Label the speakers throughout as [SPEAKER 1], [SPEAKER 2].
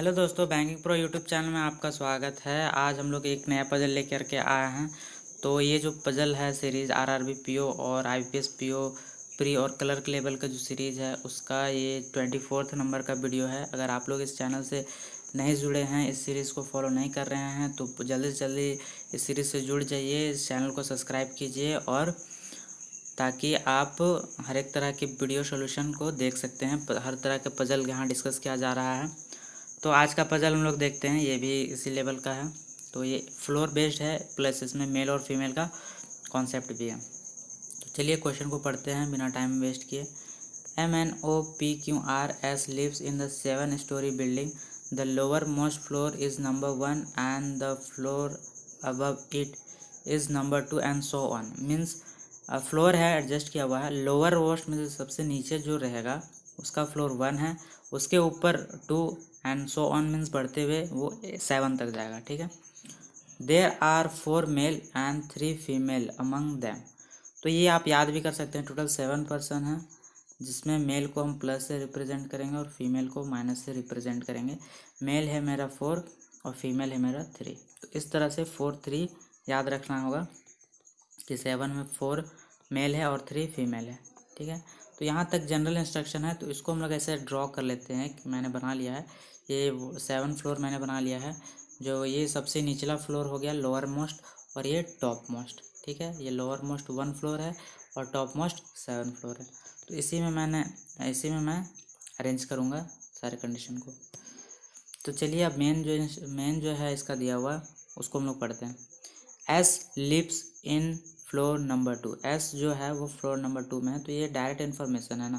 [SPEAKER 1] Hello दोस्तों, banking pro YouTube channel में आपका स्वागत है। आज हम लोग एक नया पजल लेकर के आए हैं। तो ये जो पजल है सीरीज़ आरआरबी पीओ और आईपीएस पीओ प्री और क्लर्क लेवल का जो सीरीज़ है उसका ये 24 नंबर का वीडियो है। अगर आप लोग इस चैनल से नहीं जुड़े हैं, इस सीरीज़ को फॉलो नहीं कर रहे हैं तो जल्दी से जल्दी इस सीरीज़ से जुड़ जाइए, इस चैनल को सब्सक्राइब कीजिए और ताकि आप हर एक तरह के वीडियो सोल्यूशन को देख सकते हैं। हर तरह के पजल यहाँ डिस्कस किया जा रहा है। तो आज का पजल हम लोग देखते हैं, ये भी इसी लेवल का है। तो ये फ्लोर बेस्ड है, प्लस इसमें मेल और फीमेल का कॉन्सेप्ट भी है। तो चलिए क्वेश्चन को पढ़ते हैं बिना टाइम वेस्ट किए। MNOPQRS lives in the 7-story building. The lowermost floor is number 1 and the floor above it is number 2 and so on. Means floor है एडजस्ट किया हुआ है। लोअर मोस्ट में सबसे नीचे जो रहेगा उसका फ्लोर 1 है, उसके ऊपर 2 एंड सो ऑन मीन्स बढ़ते हुए वो 7 तक जाएगा। ठीक है। There are 4 male and 3 female among them. तो ये आप याद भी कर सकते हैं। टोटल 7 पर्सन है, जिसमें मेल को हम प्लस से रिप्रेजेंट करेंगे और फीमेल को माइनस से रिप्रेजेंट करेंगे। मेल है मेरा 4 और फीमेल है मेरा 3। तो इस तरह से 4 3 याद रखना होगा कि 7 में 4 मेल है और 3 फीमेल है। ठीक है। तो यहाँ तक जनरल इंस्ट्रक्शन है। तो इसको हम लोग ऐसे ड्रॉ कर लेते हैं कि मैंने बना लिया है। ये 7 फ्लोर मैंने बना लिया है। जो ये सबसे निचला फ्लोर हो गया लोअर मोस्ट और ये टॉप मोस्ट। ठीक है। ये लोअर मोस्ट 1 फ्लोर है और टॉप मोस्ट 7 फ्लोर है। तो इसी में मैं अरेंज करूँगा सारे कंडीशन को। तो चलिए अब मेन जो है इसका दिया हुआ उसको हम लोग पढ़ते हैं। S lives in floor number 2। S जो है वो फ्लोर नंबर 2 में है। तो ये डायरेक्ट इन्फॉर्मेशन है ना,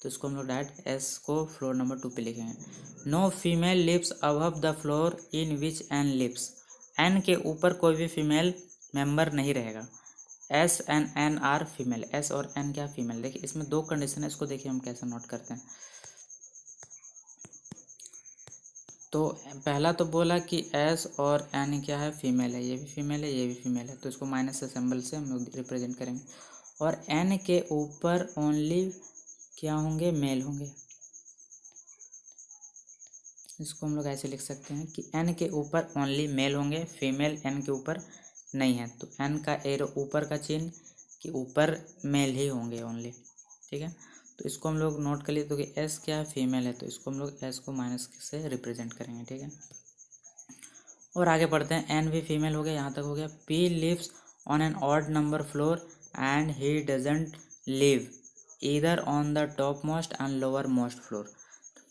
[SPEAKER 1] तो इसको हम लोग डायरेक्ट एस को फ्लोर नंबर 2 पे लिखेंगे। No female lives above the floor in which N lives. N के ऊपर कोई भी फीमेल मेंबर नहीं रहेगा। S and N are female. S और एन क्या फीमेल। देखिए इसमें 2 कंडीशन है, इसको देखिए हम कैसे नोट करते हैं। तो पहला तो बोला कि एस और एन क्या है, फीमेल है। ये भी फीमेल है, ये भी फीमेल है। तो इसको माइनस से सिंबल से हम लोग रिप्रेजेंट करेंगे। और एन के ऊपर ओनली क्या होंगे, मेल होंगे। इसको हम लोग ऐसे लिख सकते हैं कि एन के ऊपर ओनली मेल होंगे, फीमेल एन के ऊपर नहीं है। तो एन का एरो ऊपर का चिन्ह कि ऊपर मेल ही होंगे ओनली। ठीक है। तो इसको हम लोग नोट कर लिए। तो कि एस क्या है, फीमेल है। तो इसको हम लोग एस को माइनस से रिप्रेजेंट करेंगे। ठीक है। और आगे बढ़ते हैं। एन भी फीमेल हो गया, यहाँ तक हो गया। P lives on an odd number floor and he doesn't live either on the top most and lower most floor.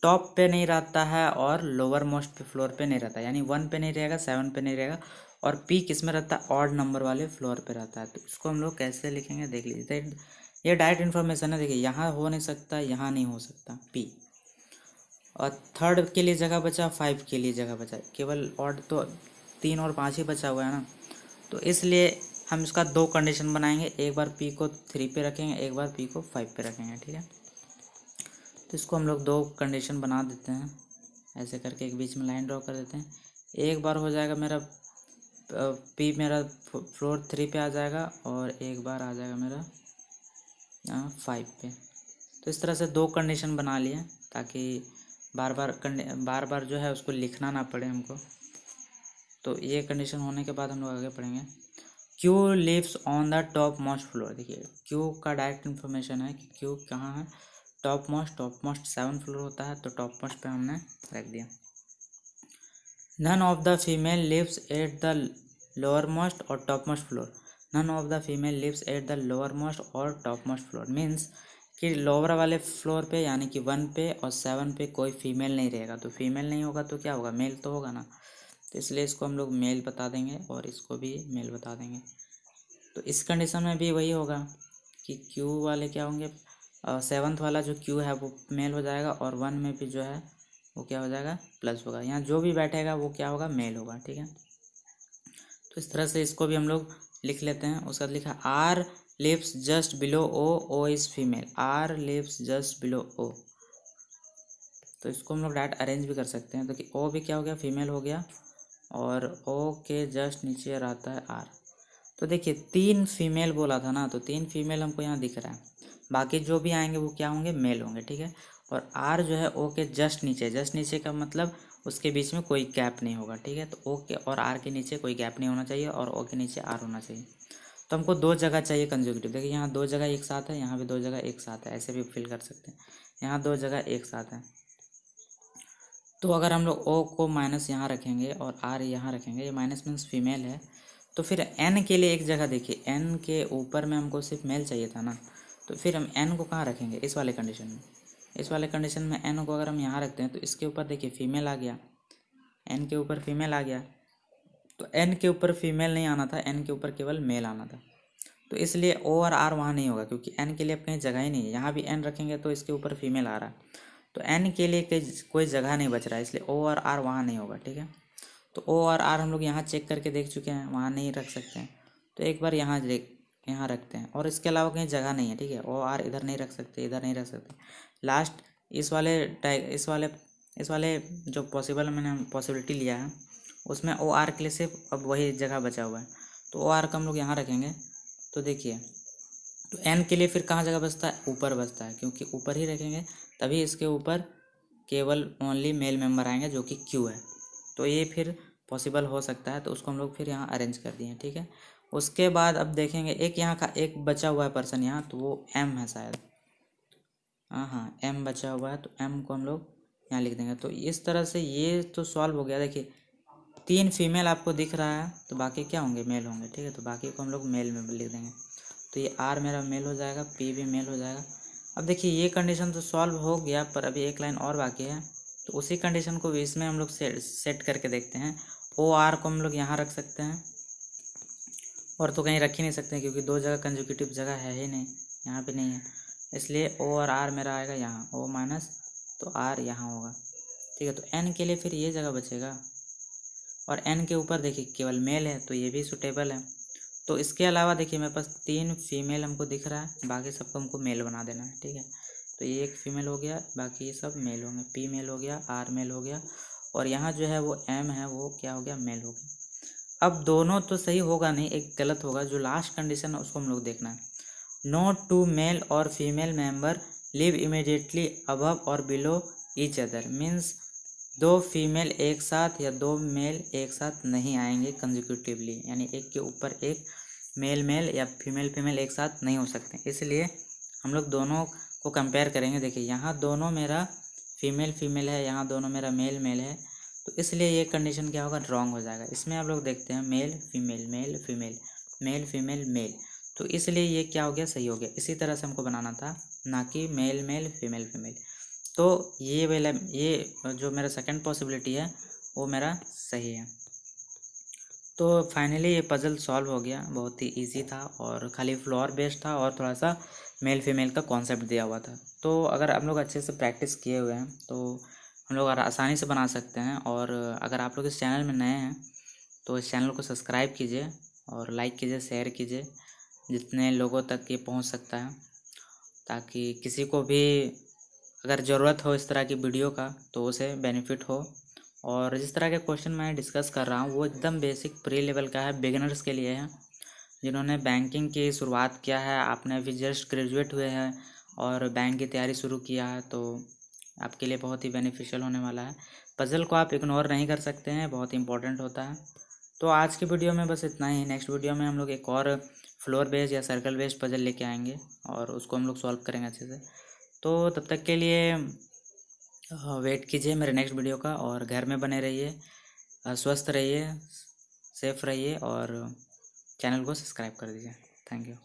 [SPEAKER 1] Top पे नहीं रहता है और लोअर मोस्ट पे फ्लोर पे नहीं रहता है, यानी 1 पे नहीं रहेगा, 7 पे नहीं रहेगा। और पी किस में रहता है, ऑड नंबर वाले फ्लोर पे रहता है। तो इसको हम लोग कैसे लिखेंगे देख लीजिए। ये डायरेक्ट इन्फॉर्मेशन है। देखिए यहाँ हो नहीं सकता, यहाँ नहीं हो सकता पी। और थर्ड के लिए जगह बचा, 5 के लिए जगह बचा, केवल ऑड तो 3 और 5 ही बचा हुआ है ना। तो इसलिए हम इसका 2 कंडीशन बनाएंगे। एक बार पी को 3 पे रखेंगे, एक बार पी को 5 पे रखेंगे। ठीक है। तो इसको हम लोग 2 कंडीशन बना देते हैं। ऐसे करके एक बीच में लाइन ड्रॉ कर देते हैं। एक बार हो जाएगा मेरा पी मेरा फ्लोर 3 पे आ जाएगा और एक बार आ जाएगा मेरा 5 पे। तो इस तरह से 2 कंडीशन बना लिए ताकि बार बार जो है उसको लिखना ना पड़े हमको। तो ये कंडीशन होने के बाद हम लोग आगे पढ़ेंगे। Q lives on the top most floor. देखिए क्यू का डायरेक्ट इन्फॉर्मेशन है कि क्यू कहाँ है, टॉप मोस्ट 7 फ्लोर होता है। तो टॉप मोस्ट पे हमने रख दिया। None of the female lives at the lower most और top most floor. None of the female lives at the lower most और टॉप मोस्ट फ्लोर मीन्स कि लोअर वाले फ्लोर पे यानी कि 1 पे और 7 पे कोई फीमेल नहीं रहेगा। तो फीमेल नहीं होगा तो क्या होगा, मेल तो होगा ना। तो इसलिए इसको हम लोग मेल बता देंगे और इसको भी मेल बता देंगे। तो इस कंडीशन में भी वही होगा कि क्यू वाले क्या होंगे, 7th वाला जो क्यू है वो मेल हो जाएगा और 1 में भी जो है वो क्या हो जाएगा, प्लस होगा। यहाँ जो भी बैठेगा वो क्या होगा, मेल होगा। ठीक है। तो इस तरह से इसको भी हम लोग लिख लेते हैं। उसका लिखा R lives just below O, O is female. R lives just below O. तो इसको हम लोग डायरेक्ट अरेंज भी कर सकते हैं। तो कि ओ भी क्या हो गया, फीमेल हो गया और ओ के जस्ट नीचे रहता है आर। तो देखिए 3 फीमेल बोला था ना, तो 3 फीमेल हमको यहाँ दिख रहा है। बाकी जो भी आएंगे वो क्या होंगे, मेल होंगे। ठीक है। और आर जो है ओ के जस्ट नीचे का मतलब उसके बीच में कोई गैप नहीं होगा, ठीक है। तो ओ के और आर के नीचे कोई गैप नहीं होना चाहिए और ओ के नीचे आर होना चाहिए। तो हमको दो जगह चाहिए कंसेक्यूटिव। देखिए यहाँ दो जगह एक साथ है, यहाँ भी दो जगह एक साथ है, ऐसे भी फिल कर सकते हैं। यहाँ दो जगह एक साथ है, तो अगर हम लोग ओ को माइनस यहाँ रखेंगे और आर यहाँ रखेंगे, ये माइनस मीन्स फीमेल है, तो फिर एन के लिए एक जगह देखिए, एन के ऊपर में हमको सिर्फ मेल चाहिए था ना, तो फिर हम एन को कहाँ रखेंगे, इस वाले कंडीशन में। इस वाले कंडीशन में एन को अगर हम यहाँ रखते हैं तो इसके ऊपर देखिए फीमेल आ गया, एन के ऊपर फीमेल आ गया। तो एन के ऊपर फीमेल नहीं आना था, एन के ऊपर केवल मेल आना था। तो इसलिए ओ और आर वहाँ नहीं होगा, क्योंकि एन के लिए अब कहीं जगह ही नहीं है। यहाँ भी एन रखेंगे तो इसके ऊपर फीमेल आ रहा है, तो एन के लिए कोई जगह नहीं बच रहा है, इसलिए ओ और आर वहाँ नहीं होगा, ठीक है। तो ओ और आर हम लोग यहाँ चेक करके देख चुके हैं, वहाँ नहीं रख सकते हैं। तो एक बार यहाँ रखते हैं, और इसके अलावा कहीं जगह नहीं है, ठीक है। ओ आर इधर नहीं रख सकते, इधर नहीं रख सकते। लास्ट इस वाले जो मैंने पॉसिबिलिटी लिया है उसमें ओ आर के लिए सिर्फ अब वही जगह बचा हुआ है, तो ओ आर का हम लोग यहाँ रखेंगे। तो देखिए, तो एन के लिए फिर कहाँ जगह बचता है, ऊपर बचता है, क्योंकि ऊपर ही रखेंगे तभी इसके ऊपर केवल ओनली मेल मेंबर आएंगे जो कि क्यू है। तो ये फिर पॉसिबल हो सकता है, तो उसको हम लोग फिर यहाँ अरेंज कर दिए, ठीक है। उसके बाद अब देखेंगे एक यहाँ का एक बचा हुआ है पर्सन यहाँ, तो वो एम है शायद, हाँ एम बचा हुआ है, तो एम को हम लोग यहाँ लिख देंगे। तो इस तरह से ये तो सॉल्व हो गया। देखिए 3 फीमेल आपको दिख रहा है, तो बाकी क्या होंगे, मेल होंगे, ठीक है। तो बाकी को हम लोग मेल में लिख देंगे। तो ये आर मेरा मेल हो जाएगा, पी भी मेल हो जाएगा। अब देखिए ये कंडीशन तो सॉल्व हो गया, पर अभी एक लाइन और बाकी है, तो उसी कंडीशन को भी इसमें हम लोग सेट करके देखते हैं। ओ आर को हम लोग यहाँ रख सकते हैं, और तो कहीं रख ही नहीं सकते हैं, क्योंकि दो जगह कंजुकेटिव जगह है ही नहीं, यहाँ पे नहीं है, इसलिए ओ और आर मेरा आएगा यहाँ, ओ माइनस तो आर यहाँ होगा, ठीक है। तो एन के लिए फिर ये जगह बचेगा, और एन के ऊपर देखिए केवल मेल है, तो ये भी सूटेबल है। तो इसके अलावा देखिए मेरे पास 3 फीमेल हमको दिख रहा है, बाकी सबको हमको मेल बना देना है, ठीक है। तो ये एक फीमेल हो गया, बाकी ये सब मेल होंगे, पी मेल हो गया, आर मेल हो गया, और यहाँ जो है वो एम है वो क्या हो गया, मेल हो गया। अब दोनों तो सही होगा नहीं, एक गलत होगा, जो लास्ट कंडीशन है उसको हम लोग देखना है। नो टू मेल और female member live immediately above और बिलो ईच अदर, मीन्स दो फीमेल एक साथ या दो मेल एक साथ नहीं आएंगे कंजिक्यूटिवली, यानी एक के ऊपर एक मेल या फीमेल एक साथ नहीं हो सकते। इसलिए हम लोग दोनों को कंपेयर करेंगे। देखिए यहाँ दोनों मेरा फीमेल है, यहाँ दोनों मेरा मेल है, तो इसलिए ये कंडीशन क्या होगा, रॉन्ग हो जाएगा। इसमें आप लोग देखते हैं मेल फीमेल मेल, तो इसलिए ये क्या हो गया, सही हो गया। इसी तरह से हमको बनाना था, ना कि मेल फीमेल। तो ये जो मेरा सेकंड पॉसिबिलिटी है वो मेरा सही है। तो फाइनली ये पज़ल सॉल्व हो गया, बहुत ही इजी था, और खाली फ्लोर बेस्ड था, और थोड़ा सा मेल फीमेल का कॉन्सेप्ट दिया हुआ था। तो अगर आप लोग अच्छे से प्रैक्टिस किए हुए हैं तो हम लोग आसानी से बना सकते हैं। और अगर आप लोग इस चैनल में नए हैं तो इस चैनल को सब्सक्राइब कीजिए और लाइक कीजिए, शेयर कीजिए, जितने लोगों तक ये पहुंच सकता है, ताकि किसी को भी अगर ज़रूरत हो इस तरह की वीडियो का तो उसे बेनिफिट हो। और जिस तरह के क्वेश्चन मैं डिस्कस कर रहा हूँ वो एकदम बेसिक प्री लेवल का है, बिगिनर्स के लिए है, जिन्होंने बैंकिंग की शुरुआत किया है, आपने अभी जस्ट ग्रेजुएट हुए हैं और बैंक की तैयारी शुरू किया है, तो आपके लिए बहुत ही बेनिफिशियल होने वाला है। पज़ल को आप इग्नोर नहीं कर सकते हैं, बहुत इंपॉर्टेंट होता है। तो आज की वीडियो में बस इतना ही। नेक्स्ट वीडियो में हम लोग एक और फ्लोर बेस्ड या सर्कल बेस्ड पज़ल लेके आएंगे और उसको हम लोग सॉल्व करेंगे अच्छे से। तो तब तक के लिए वेट कीजिए मेरे नेक्स्ट वीडियो का, और घर में बने रहिए, स्वस्थ रहिए, सेफ रहिए, और चैनल को सब्सक्राइब कर दीजिए। Thank you.